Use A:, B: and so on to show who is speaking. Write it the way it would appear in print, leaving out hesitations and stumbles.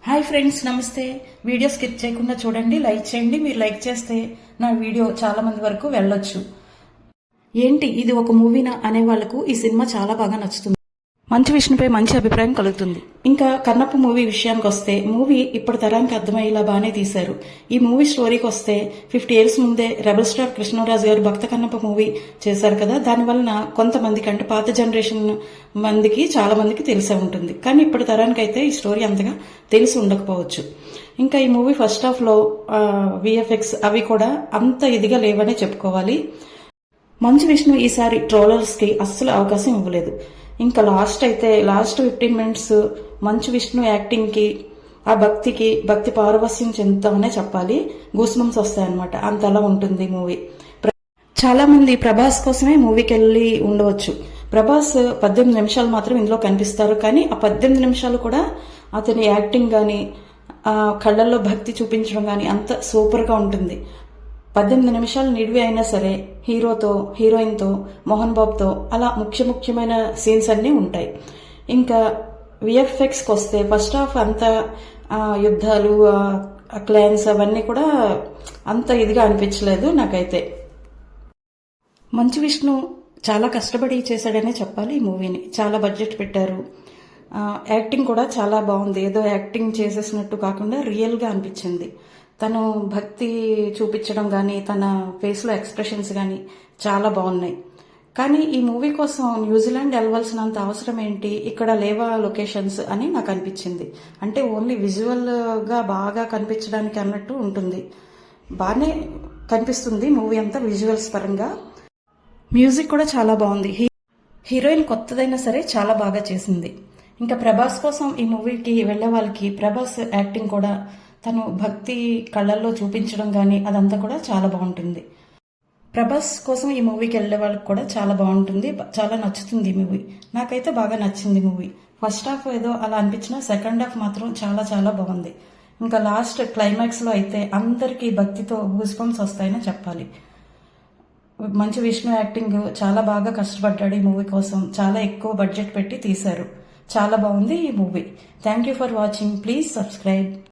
A: Hi friends, నమస్తే. Video skip చేయకుండా చూడండి, లైక్ చేయండి. మీరు లైక్ చేస్తే నా వీడియో చాలా మంది వరకు వెళ్ళొచ్చు. ఏంటి ఇది ఒక మూవీనా అనే వాళ్లకు ఈ సినిమా చాలా బాగా నచ్చుతుంది. మంచు విష్ణుపై మంచి అభిప్రాయం కలుగుతుంది. ఇంకా కన్నప్ప మూవీ విషయానికి వస్తే మూవీ ఇప్పటి తరానికి అర్థమయ్యేలా బాగానే తీశారు. ఈ మూవీ స్టోరీకి వస్తే 50 years ముందే రెబల్ స్టార్ కృష్ణరాజు గారు భక్త కన్నప్ప మూవీ చేశారు కదా. దానివలన కొంతమందికి అంటే పాత జనరేషన్ మందికి చాలా మందికి తెలిసే ఉంటుంది. కానీ ఇప్పటి తరానికి అయితే ఈ స్టోరీ అంతగా తెలిసి ఉండకపోవచ్చు. ఇంకా ఈ మూవీ ఫస్ట్ హాఫ్ లో విఎఫ్ఎక్స్ అవి కూడా అంత ఇదిగా లేవనే చెప్పుకోవాలి. మంచు విష్ణు ఈసారి ట్రోలర్స్ కి అస్సలు అవకాశం ఇవ్వలేదు. ఇంకా last 15 minutes Manchu Vishnu acting కి ఆ భక్తి పారవస్యం చెందుతామనే చెప్పాలి. గూస్బంప్స్ వస్తాయన్నమాట, అంతలా ఉంటుంది మూవీ. చాలా మంది ప్రభాస్ కోసమే మూవీకి వెళ్ళి ఉండవచ్చు. ప్రభాస్ 18 నిమిషాలు మాత్రం ఇందులో కనిపిస్తారు. కానీ ఆ 18 నిమిషాలు కూడా అతని యాక్టింగ్ గాని ఆ కళ్ళల్లో భక్తి చూపించడం గాని అంత సూపర్ గా ఉంటుంది. 18 నిమిషాలు నిడివి అయినా సరే హీరోతో హీరోయిన్తో మోహన్ బాబుతో అలా ముఖ్యమైన సీన్స్ అన్నీ ఉంటాయి. ఇంకా విఎఫ్ఎక్స్కి వస్తే ఫస్ట్ హాఫ్ అంత యుద్ధాలు క్లాన్స్ అవన్నీ కూడా అంత ఇదిగా అనిపించలేదు నాకైతే. మంచు విష్ణు చాలా కష్టపడి చేశాడనే చెప్పాలి. ఈ మూవీని చాలా బడ్జెట్ పెట్టారు. యాక్టింగ్ కూడా చాలా బాగుంది. ఏదో యాక్టింగ్ చేసేసినట్టు కాకుండా రియల్గా అనిపించింది. తను భక్తి చూపించడం కానీ తన ఫేస్లో ఎక్స్ప్రెషన్స్ కానీ చాలా బాగున్నాయి. కానీ ఈ మూవీ కోసం న్యూజిలాండ్ వెళ్ళవలసినంత అవసరం ఏంటి, ఇక్కడ లేవా లొకేషన్స్ అని నాకు అనిపించింది. అంటే ఓన్లీ విజువల్గా బాగా కనిపించడానికి అన్నట్టు ఉంటుంది. బాగానే కనిపిస్తుంది మూవీ అంతా విజువల్స్ పరంగా. మ్యూజిక్ కూడా చాలా బాగుంది. హీరోయిన్ కొత్తదైనా సరే చాలా బాగా చేసింది. ఇంకా ప్రభాస్ కోసం ఈ మూవీకి వెళ్లే వాళ్ళకి ప్రభాస్ యాక్టింగ్ కూడా తను భక్తి కళ్ళల్లో చూపించడం కానీ అదంతా కూడా చాలా బాగుంటుంది. ప్రభాస్ కోసం ఈ మూవీకి వెళ్లే వాళ్ళకి కూడా చాలా బాగుంటుంది, చాలా నచ్చుతుంది ఈ మూవీ. నాకైతే బాగా నచ్చింది మూవీ. ఫస్ట్ హాఫ్ ఏదో అలా అనిపించినా సెకండ్ హాఫ్ మాత్రం చాలా చాలా బాగుంది. ఇంకా లాస్ట్ క్లైమాక్స్ లో అయితే అందరికీ భక్తితో గూస్బంప్స్ వస్తాయని చెప్పాలి. మంచు విష్ణు యాక్టింగ్ చాలా బాగా కష్టపడ్డాడు ఈ మూవీ కోసం. చాలా ఎక్కువ బడ్జెట్ పెట్టి తీశారు. చాలా బాగుంది ఈ movie. Thank you for watching. Please subscribe.